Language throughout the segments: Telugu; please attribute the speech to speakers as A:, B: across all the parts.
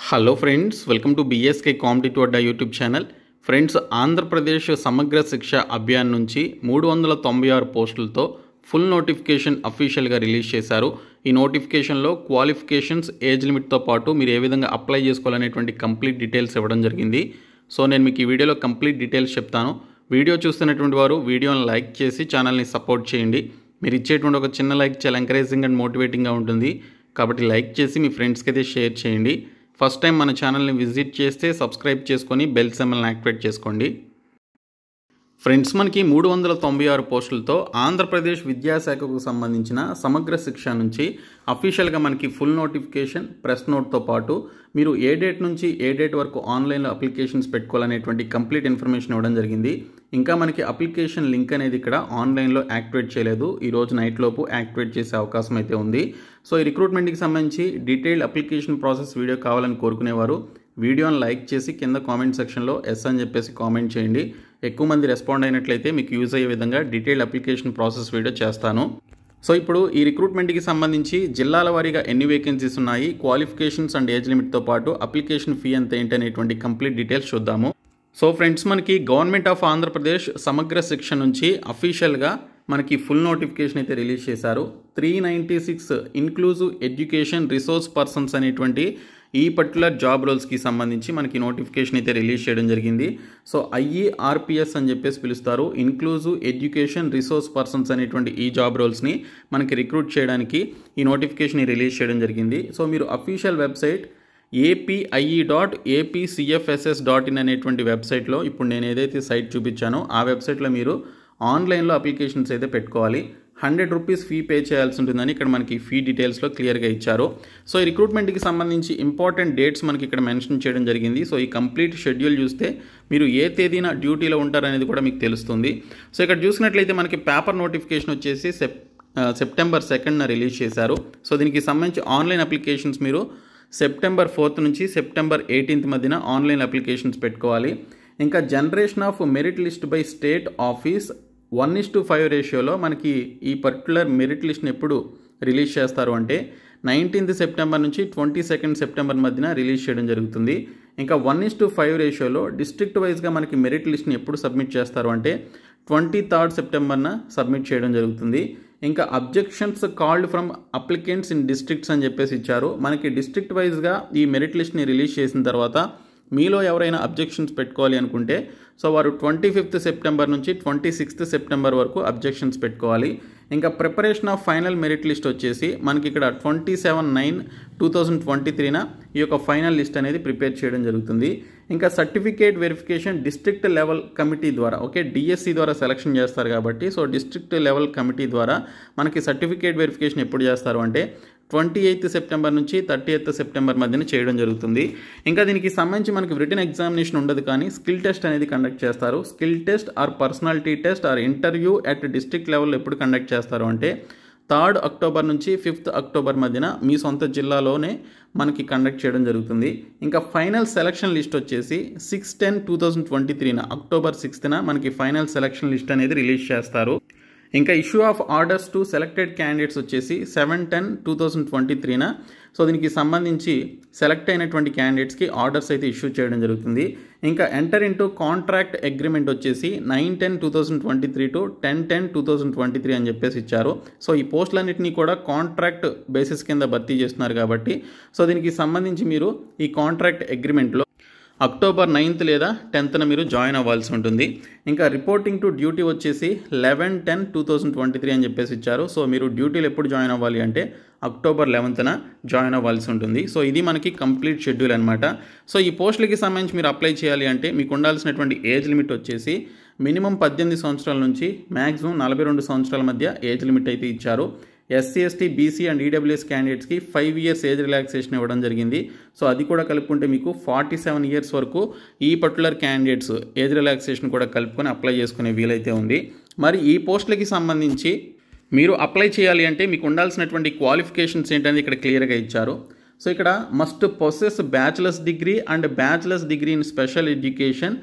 A: Hello friends, welcome to BSK competitive Adda YouTube channel. Friends, Andhra Pradesh సమగ్ర శిక్ష అభియాన్ నుంచి 396 పోస్టులతో ఫుల్ నోటిఫికేషన్ అఫీషియల్గా రిలీజ్ చేశారు. ఈ నోటిఫికేషన్లో క్వాలిఫికేషన్స్, ఏజ్ లిమిట్తో పాటు మీరు ఏ విధంగా అప్లై చేసుకోవాలనేటువంటి కంప్లీట్ డీటెయిల్స్ ఇవ్వడం జరిగింది. సో నేను మీకు ఈ వీడియోలో కంప్లీట్ డీటెయిల్స్ చెప్తాను. వీడియో చూస్తున్నటువంటి వారు వీడియోని లైక్ చేసి ఛానల్ని సపోర్ట్ చేయండి. మీరు ఇచ్చేటువంటి ఒక చిన్న లైక్ చాలా ఎంకరేజింగ్ అండ్ మోటివేటింగ్గా ఉంటుంది. కాబట్టి లైక్ చేసి మీ ఫ్రెండ్స్కి అయితే షేర్ చేయండి. ఫస్ట్ టైం మన ఛానల్ని విజిట్ చేస్తే సబ్స్క్రైబ్ చేసుకొని బెల్ సింబల్ని యాక్టివేట్ చేసుకోండి. ఫ్రెండ్స్, మనకి 396 పోస్టులతో ఆంధ్రప్రదేశ్ విద్యాశాఖకు సంబంధించిన సమగ్ర శిక్ష నుంచి అఫీషియల్గా మనకి ఫుల్ నోటిఫికేషన్, ప్రెస్ నోట్తో పాటు మీరు ఏ డేట్ నుంచి ఏ డేట్ వరకు ఆన్లైన్లో అప్లికేషన్స్ పెట్టుకోవాలనేటువంటి కంప్లీట్ ఇన్ఫర్మేషన్ ఇవ్వడం జరిగింది. ఇంకా మనకి అప్లికేషన్ లింక్ అనేది ఇక్కడ ఆన్లైన్లో యాక్టివేట్ చేయలేదు. ఈరోజు నైట్ లోపు యాక్టివేట్ చేసే అవకాశం అయితే ఉంది. సో ఈ రిక్రూట్మెంట్కి సంబంధించి డీటెయిల్డ్ అప్లికేషన్ ప్రాసెస్ వీడియో కావాలని కోరుకునేవారు వీడియోని లైక్ చేసి కింద కామెంట్ సెక్షన్లో ఎస్ అని చెప్పేసి కామెంట్ చేయండి. ఎక్కువ మంది రెస్పాండ్ అయినట్లయితే మీకు యూజ్ అయ్యే విధంగా డీటెయిల్డ్ అప్లికేషన్ ప్రాసెస్ వీడియో చేస్తాను. సో ఇప్పుడు ఈ రిక్రూట్మెంట్కి సంబంధించి జిల్లాల వారీగా ఎన్ని వేకెన్సీస్ ఉన్నాయి, క్వాలిఫికేషన్స్ అండ్ ఏజ్ లిమిట్తో పాటు అప్లికేషన్ ఫీ ఎంత ఏంటి అనేటువంటి కంప్లీట్ డీటెయిల్స్ చూద్దాము. సో ఫ్రెండ్స్, మనకి గవర్నమెంట్ ఆఫ్ ఆంధ్రప్రదేశ్ సమగ్ర శిక్ష నుంచి అఫీషియల్గా మనకి ఫుల్ నోటిఫికేషన్ అయితే రిలీజ్ చేశారు. 396 ఇన్క్లూజివ్ ఎడ్యుకేషన్ రిసోర్స్ పర్సన్స్ అనేటువంటి ఈ పర్టికులర్ జాబ్ రోల్స్కి సంబంధించి మనకి నోటిఫికేషన్ అయితే రిలీజ్ చేయడం జరిగింది. సో IERPS అని చెప్పేసి పిలుస్తారు. ఇన్క్లూజివ్ ఎడ్యుకేషన్ రిసోర్స్ పర్సన్స్ అనేటువంటి ఈ జాబ్ రోల్స్ని మనకి రిక్రూట్ చేయడానికి ఈ నోటిఫికేషన్ రిలీజ్ చేయడం జరిగింది. సో మీరు అఫీషియల్ వెబ్సైట్ APIE.APCFSS.in అనేటువంటి వెబ్సైట్లో ఇప్పుడు నేను ఏదైతే సైట్ చూపించానో ఆ వెబ్సైట్లో మీరు ఆన్లైన్లో అప్లికేషన్స్ అయితే పెట్టుకోవాలి. 100 రూపీస్ ఫీ పే చేయాల్సి ఉంటుందని ఇక్కడ మనకి ఫీ డీటెయిల్స్లో క్లియర్గా ఇచ్చారు. సో ఈ రిక్రూట్మెంట్కి సంబంధించి ఇంపార్టెంట్ డేట్స్ మనకి ఇక్కడ మెన్షన్ చేయడం జరిగింది. సో ఈ కంప్లీట్ షెడ్యూల్ చూస్తే మీరు ఏ తేదీన డ్యూటీలో ఉంటారనేది కూడా మీకు తెలుస్తుంది. సో ఇక్కడ చూసినట్లయితే మనకి పేపర్ నోటిఫికేషన్ వచ్చేసి సెప్టెంబర్ 2న రిలీజ్ చేశారు. సో దీనికి సంబంధించి ఆన్లైన్ అప్లికేషన్స్ మీరు సెప్టెంబర్ 4th నుంచి సెప్టెంబర్ 18th మధ్యన ఆన్లైన్ అప్లికేషన్స్ పెట్టుకోవాలి. ఇంకా generation of merit list by state office 1:5 రేషియోలో మనకి ఈ పర్టికులర్ మెరిట్ లిస్ట్ని ఎప్పుడు రిలీజ్ చేస్తారు అంటే 19th సెప్టెంబర్ నుంచి 22nd సెప్టెంబర్ మధ్యన రిలీజ్ చేయడం జరుగుతుంది. ఇంకా 1:5 రేషియోలో డిస్ట్రిక్ట్ వైజ్గా మనకి మెరిట్ లిస్ట్ని ఎప్పుడు సబ్మిట్ చేస్తారు అంటే 23rd సెప్టెంబర్న సబ్మిట్ చేయడం జరుగుతుంది. ఇంకా objections called from applicants in districts అని చెప్పేసి ఇచ్చారు. మనకి డిస్ట్రిక్ట్ వైజ్గా ఈ మెరిట్ లిస్ట్ని రిలీజ్ చేసిన తర్వాత మీలో ఎవరైనా అబ్జెక్షన్స్ పెట్టుకోవాలి అనుకుంటే సో వారు 25th సెప్టెంబర్ నుంచి 26th సెప్టెంబర్ వరకు అబ్జెక్షన్స్ పెట్టుకోవాలి. ఇంకా preparation of final merit list వచ్చేసి మనకి ఇక్కడ 27/9/2023న ఈ యొక్క ఫైనల్ లిస్ట్ అనేది ప్రిపేర్ చేయడం జరుగుతుంది. ఇంకా certificate verification district level committee ద్వారా DSC ద్వారా సెలక్షన్ చేస్తారు కాబట్టి సో డిస్ట్రిక్ట్ లెవెల్ కమిటీ ద్వారా మనకి సర్టిఫికేట్ వెరిఫికేషన్ ఎప్పుడు చేస్తారు అంటే 28th సెప్టెంబర్ నుంచి 30th సెప్టెంబర్ మధ్యన చేయడం జరుగుతుంది. ఇంకా దీనికి సంబంధించి మనకి రిటన్ ఎగ్జామినేషన్ ఉండదు, కానీ స్కిల్ టెస్ట్ అనేది కండక్ట్ చేస్తారు. Skill test or personality test or interview at district level ఎప్పుడు కండక్ట్ చేస్తారు అంటే 3rd అక్టోబర్ నుంచి 5th అక్టోబర్ మధ్యన మీ సొంత జిల్లాలోనే మనకి కండక్ట్ చేయడం జరుగుతుంది. ఇంకా ఫైనల్ సెలక్షన్ లిస్ట్ వచ్చేసి 6/10/2023న అక్టోబర్ 6థన మనకి ఫైనల్ సెలక్షన్ లిస్ట్ అనేది రిలీజ్ చేస్తారు. ఇంకా issue of orders to selected candidates వచ్చేసి 7/10/2023న సో దీనికి సంబంధించి సెలెక్ట్ అయినటువంటి క్యాండిడేట్స్కి ఆర్డర్స్ అయితే ఇష్యూ చేయడం జరుగుతుంది. ఇంకా ఎంటర్ ఇంటూ కాంట్రాక్ట్ అగ్రిమెంట్ వచ్చేసి 9/10/2023 టు 10/10/2023 అని చెప్పేసి ఇచ్చారు. సో ఈ పోస్టులన్నింటినీ కూడా కాంట్రాక్ట్ బేసిస్ కింద భర్తీ చేస్తున్నారు కాబట్టి సో దీనికి సంబంధించి మీరు ఈ కాంట్రాక్ట్ అగ్రిమెంట్లో అక్టోబర్ 9th లేదా 10th మీరు జాయిన్ అవ్వాల్సి ఉంటుంది. ఇంకా రిపోర్టింగ్ టు డ్యూటీ వచ్చేసి 11/10/2023 అని చెప్పేసి ఇచ్చారు. సో మీరు డ్యూటీలు ఎప్పుడు జాయిన్ అవ్వాలి అంటే అక్టోబర్ 11th జాయిన్ అవ్వాల్సి ఉంటుంది. సో ఇది మనకి కంప్లీట్ షెడ్యూల్ అనమాట. సో ఈ పోస్టులకి సంబంధించి మీరు అప్లై చేయాలి అంటే మీకు ఉండాల్సినటువంటి ఏజ్ లిమిట్ వచ్చేసి మినిమం 18 సంవత్సరాల నుంచి మ్యాక్సిమం 42 సంవత్సరాల మధ్య ఏజ్ లిమిట్ అయితే ఇచ్చారు. SC, ST, BC and EWS క్యాండిడేట్స్కి 5 years ఏజ్ రిలాక్సేషన్ ఇవ్వడం జరిగింది. సో అది కూడా కలుపుకుంటే మీకు 47 years వరకు ఈ పర్టికులర్ క్యాండిడేట్స్ ఏజ్ రిలాక్సేషన్ కూడా కలుపుకొని అప్లై చేసుకునే వీలైతే ఉంది. మరి ఈ పోస్టులకి సంబంధించి మీరు అప్లై చేయాలి అంటే మీకు ఉండాల్సినటువంటి క్వాలిఫికేషన్స్ ఏంటనేది ఇక్కడ క్లియర్గా ఇచ్చారు. సో ఇక్కడ must possess bachelor's degree and bachelors degree in special education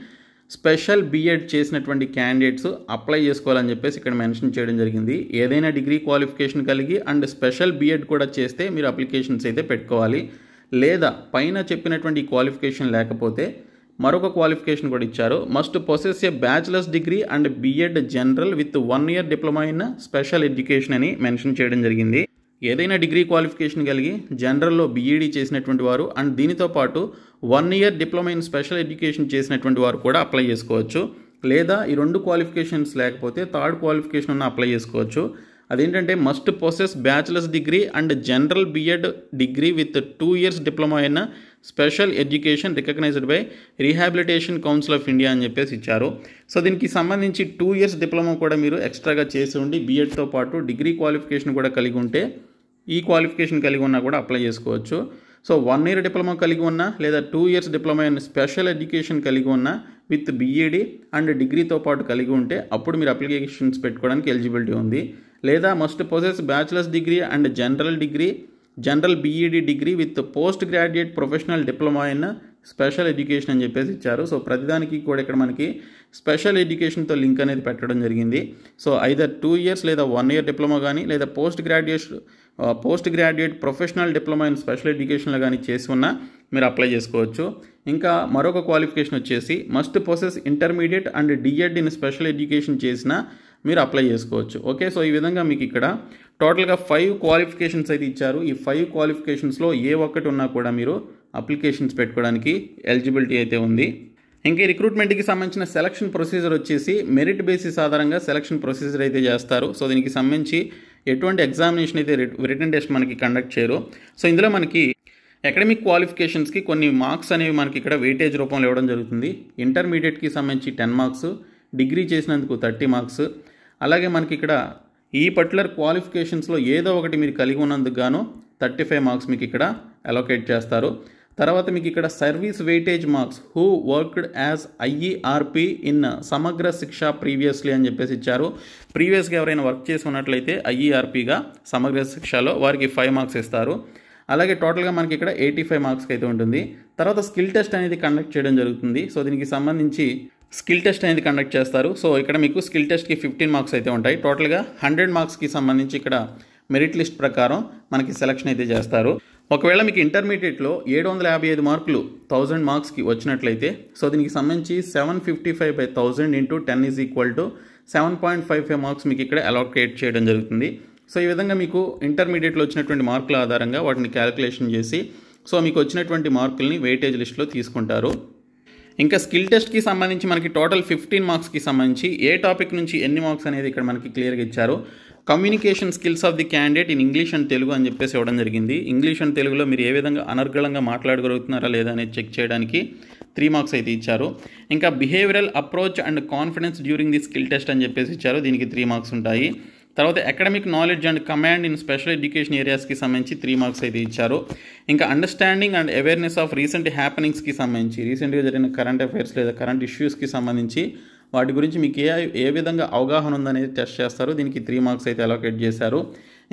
A: special B.Ed చేసినటువంటి క్యాండిడేట్స్ అప్లై చేసుకోవాలని చెప్పేసి ఇక్కడ మెన్షన్ చేయడం జరిగింది. ఏదైనా డిగ్రీ క్వాలిఫికేషన్ కలిగి అండ్ స్పెషల్ B.Ed కూడా చేస్తే మీరు అప్లికేషన్స్ అయితే పెట్టుకోవాలి. లేదా పైన చెప్పినటువంటి క్వాలిఫికేషన్ లేకపోతే మరొక క్వాలిఫికేషన్ కూడా ఇచ్చారు. Must possess a bachelor's degree and BEd general with 1 year diploma in special education అని మెన్షన్ చేయడం జరిగింది. ఏదైనా డిగ్రీ క్వాలిఫికేషన్ కలిగి జనరల్లో బీఈడీ చేసినటువంటి వారు అండ్ దీనితో పాటు 1 year diploma in special education చేసినటువంటి వారు కూడా అప్లై చేసుకోవచ్చు. లేదా ఈ 2 క్వాలిఫికేషన్స్ లేకపోతే థర్డ్ క్వాలిఫికేషన్ ఉన్న అప్లై చేసుకోవచ్చు. అదేంటంటే must possess bachelor's degree and general BEd degree with 2 years diploma in special education recognised by rehabilitation council of India అని చెప్పేసి ఇచ్చారు. సో దీనికి సంబంధించి 2 years డిప్లొమా కూడా మీరు ఎక్స్ట్రాగా చేసి ఉండి బీఎడ్తో పాటు డిగ్రీ క్వాలిఫికేషన్ కూడా కలిగి ఉంటే ఈ క్వాలిఫికేషన్ కలిగి ఉన్నా కూడా అప్లై చేసుకోవచ్చు. సో 1 year డిప్లొమా కలిగి ఉన్నా లేదా 2 years diploma in special education కలిగి ఉన్నా విత్ బీఈడీ అండ్ డిగ్రీతో పాటు కలిగి ఉంటే అప్పుడు మీరు అప్లికేషన్స్ పెట్టుకోవడానికి ఎలిజిబిలిటీ ఉంది. లేదా must possess bachelor's degree and general BEd degree with post graduate professional diploma in special education అని చెప్పేసి ఇచ్చారు. సో ప్రతిదానికి కూడా ఇక్కడ మనకి స్పెషల్ ఎడ్యుకేషన్తో లింక్ అనేది పెట్టడం జరిగింది. సో ఐదర్ 2 years లేదా 1 year డిప్లొమా కానీ లేదా post graduate professional diploma in special ఎడ్యుకేషన్లో కానీ చేసి ఉన్నా మీరు అప్లై చేసుకోవచ్చు. ఇంకా మరొక క్వాలిఫికేషన్ వచ్చేసి must possess intermediate and DEd in special education చేసినా మీరు అప్లై చేసుకోవచ్చు. ఓకే, సో ఈ విధంగా మీకు ఇక్కడ టోటల్గా 5 క్వాలిఫికేషన్స్ అయితే ఇచ్చారు. ఈ 5 క్వాలిఫికేషన్స్లో ఏ ఒక్కటి ఉన్నా కూడా మీరు అప్లికేషన్స్ పెట్టుకోవడానికి ఎలిజిబిలిటీ అయితే ఉంది. ఇంకా రిక్రూట్మెంట్కి సంబంధించిన సెలక్షన్ ప్రొసీజర్ వచ్చేసి మెరిట్ బేసిస్ ఆధారంగా సెలక్షన్ ప్రొసీజర్ అయితే చేస్తారు. సో దీనికి సంబంధించి ఎటువంటి ఎగ్జామినేషన్ అయితే రిటన్ టెస్ట్ మనకి కండక్ట్ చేయరు. సో ఇందులో మనకి అకాడమిక్ క్వాలిఫికేషన్స్కి కొన్ని మార్క్స్ అనేవి మనకి ఇక్కడ వెయిటేజ్ రూపంలో ఇవ్వడం జరుగుతుంది. ఇంటర్మీడియట్కి సంబంధించి 10 marks, డిగ్రీ చేసినందుకు 30 marks, అలాగే మనకి ఇక్కడ ఈ పర్టికులర్ క్వాలిఫికేషన్స్లో ఏదో ఒకటి మీరు కలిగి ఉన్నందుకు గాను 35 marks మీకు ఇక్కడ అలొకేట్ చేస్తారు. తర్వాత మీకు ఇక్కడ service weightage marks who worked as IERP in Samagra Shiksha previously అని చెప్పేసి ఇచ్చారు. ప్రీవియస్గా ఎవరైనా వర్క్ చేసి ఉన్నట్లయితే ఐఈఆర్పిగా సమగ్ర శిక్షలో వారికి 5 marks ఇస్తారు. అలాగే టోటల్గా మనకి ఇక్కడ 85 marks అయితే ఉంటుంది. తర్వాత స్కిల్ టెస్ట్ అనేది కండక్ట్ చేయడం జరుగుతుంది. సో దీనికి సంబంధించి స్కిల్ టెస్ట్ అనేది కండక్ట్ చేస్తారు. సో ఇక్కడ మీకు స్కిల్ టెస్ట్కి 15 marks అయితే ఉంటాయి. టోటల్గా 100 marksకి సంబంధించి ఇక్కడ మెరిట్ లిస్ట్ ప్రకారం మనకి సెలక్షన్ అయితే చేస్తారు. ఒకవేళ మీకు ఇంటర్మీడియట్లో 755 మార్కులు 1000 మార్క్స్కి వచ్చినట్లయితే సో దీనికి సంబంధించి 755/1000 × 10 = 7.55 marks మీకు ఇక్కడ అలొకేట్ చేయడం జరుగుతుంది. సో ఈ విధంగా మీకు ఇంటర్మీడియట్లో వచ్చినటువంటి మార్కుల ఆధారంగా వాటిని క్యాలిక్యులేషన్ చేసి సో మీకు వచ్చినటువంటి మార్కుల్ని వెయిటేజ్ లిస్ట్లో తీసుకుంటారు. ఇంకా స్కిల్ టెస్ట్కి సంబంధించి మనకి టోటల్ 15 marksకి సంబంధించి ఏ టాపిక్ నుంచి ఎన్ని మార్క్స్ అనేది ఇక్కడ మనకి క్లియర్గా ఇచ్చారు. Communication skills of the candidate in English and Telugu అని చెప్పేసి ఇవ్వడం జరిగింది. ఇంగ్లీష్ అండ్ తెలుగులో మీరు ఏ విధంగా అనర్గళంగా మాట్లాడగలుగుతున్నారా లేదా అనేది చెక్ చేయడానికి 3 marks అయితే ఇచ్చారు. ఇంకా behavioural approach and confidence during the skill test అని చెప్పేసి ఇచ్చారు. దీనికి 3 marks ఉంటాయి. తర్వాత academic knowledge and command in special education ఏరియాస్కి సంబంధించి 3 marks అయితే ఇచ్చారు. ఇంకా understanding and awareness of recent హ్యాపెనింగ్స్కి సంబంధించి రీసెంట్గా జరిగిన కరెంట్ అఫైర్స్ లేదా కరెంట్ ఇష్యూస్కి సంబంధించి వాటి గురించి మీకు ఏ విధంగా అవగాహన ఉందనేది టెస్ట్ చేస్తారు. దీనికి 3 marks అయితే అలొకేట్ చేశారు.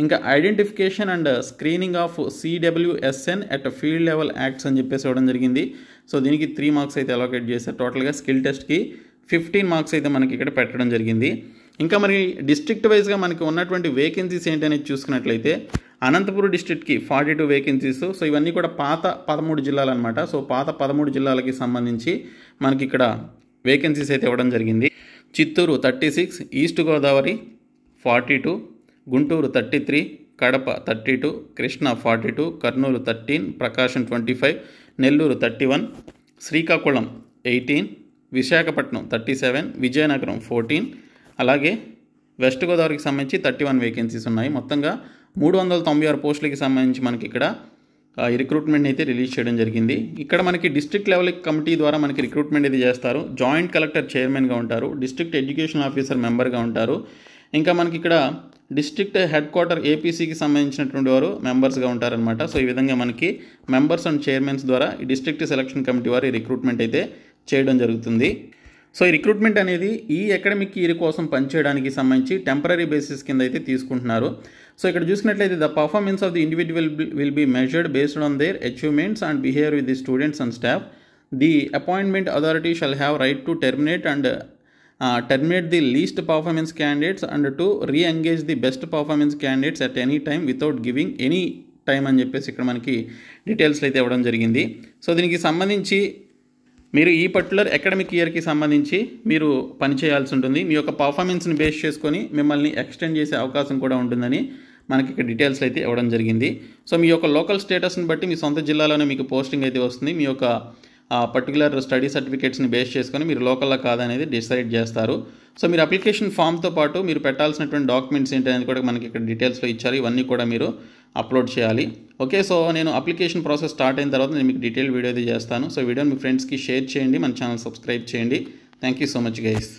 A: ఇంకా identification and screening of CWSN at field level acts అని చెప్పేసి ఇవ్వడం జరిగింది. సో దీనికి 3 marks అయితే అలొకేట్ చేశారు. టోటల్గా స్కిల్ టెస్ట్కి 15 marks అయితే మనకి ఇక్కడ పెట్టడం జరిగింది. ఇంకా మరి డిస్ట్రిక్ట్ వైజ్గా మనకి ఉన్నటువంటి వేకెన్సీస్ ఏంటనేది చూసుకున్నట్లయితే అనంతపురం డిస్ట్రిక్ట్కి 42 vacancies. సో ఇవన్నీ కూడా పాత 13 జిల్లాలు అనమాట. సో పాత 13 జిల్లాలకి సంబంధించి మనకి ఇక్కడ వేకెన్సీస్ అయితే ఇవ్వడం జరిగింది. చిత్తూరు 36, ఈస్ట్ గోదావరి 42, గుంటూరు 33, కడప 32, కృష్ణా 42, కర్నూలు 13, ప్రకాశం 25, నెల్లూరు 31, శ్రీకాకుళం 18, విశాఖపట్నం 37, విజయనగరం 14, అలాగే వెస్ట్ గోదావరికి సంబంధించి 31 vacancies ఉన్నాయి. మొత్తంగా 396 పోస్టులకి సంబంధించి మనకి ఇక్కడ ఈ రిక్రూట్మెంట్ అయితే రిలీజ్ చేయడం జరిగింది. ఇక్కడ మనకి డిస్ట్రిక్ట్ లెవెల్ కమిటీ ద్వారా మనకి రిక్రూట్మెంట్ అయితే చేస్తారు. జాయింట్ కలెక్టర్ చైర్మన్గా ఉంటారు, డిస్ట్రిక్ట్ ఎడ్యుకేషన్ ఆఫీసర్ మెంబర్గా ఉంటారు. ఇంకా మనకి ఇక్కడ డిస్ట్రిక్ట్ హెడ్ క్వార్టర్ ఏపీసీకి సంబంధించినటువంటి వారు మెంబర్స్గా ఉంటారనమాట. సో ఈ విధంగా మనకి మెంబర్స్ అండ్ చైర్మన్స్ ద్వారా ఈ డిస్ట్రిక్ట్ సెలక్షన్ కమిటీ వారు ఈ రిక్రూట్మెంట్ అయితే చేయడం జరుగుతుంది. సో ఈ రిక్రూట్మెంట్ అనేది ఈ అకాడమిక్ ఇయర్ కోసం పనిచేయడానికి సంబంధించి టెంపరీ బేసిస్ కింద అయితే తీసుకుంటున్నారు. సో ఇక్కడ చూసినట్లయితే the performance of the individual will be measured based on their achievements and behaviour with the students and staff. The appointment authority shall have right to terminate the least performance candidates and to re-engage the best performance candidates at any time without giving any time అని చెప్పేసి ఇక్కడ మనకి డీటెయిల్స్లో అయితే ఇవ్వడం జరిగింది. సో దీనికి సంబంధించి మీరు ఈ పర్టికులర్ అకాడమిక్ ఇయర్కి సంబంధించి మీరు పని చేయాల్సి ఉంటుంది. మీ యొక్క పర్ఫార్మెన్స్ని బేస్ చేసుకొని మిమ్మల్ని ఎక్స్టెండ్ చేసే అవకాశం కూడా ఉంటుందని మనకి ఇక్కడ డీటెయిల్స్ అయితే ఇవ్వడం జరిగింది. సో మీ యొక్క లోకల్ స్టేటస్ని బట్టి మీ సొంత జిల్లాలోనే మీకు పోస్టింగ్ అయితే వస్తుంది. మీ యొక్క పర్టికులర్ స్టడీ సర్టిఫికేట్స్ని బేస్ చేసుకొని మీరు లోకల్లా కాదనేది డిసైడ్ చేస్తారు. సో మీరు అప్లికేషన్ ఫామ్తో పాటు మీరు పెట్టాల్సినటువంటి డాక్యుమెంట్స్ ఏంటి అనేది కూడా మనకి ఇక్కడ డీటెయిల్స్లో ఇచ్చారు. ఇవన్నీ కూడా మీరు అప్లోడ్ చేయాలి. ఓకే, సో నేను అప్లికేషన్ ప్రాసెస్ స్టార్ట్ అయిన తర్వాత నేను మీకు డీటెయిల్ వీడియో అయితే చేస్తాను. సో వీడియోని మీ ఫ్రెండ్స్కి షేర్ చేయండి, మన ఛానల్ సబ్స్క్రైబ్ చేయండి. Thank you so much guys.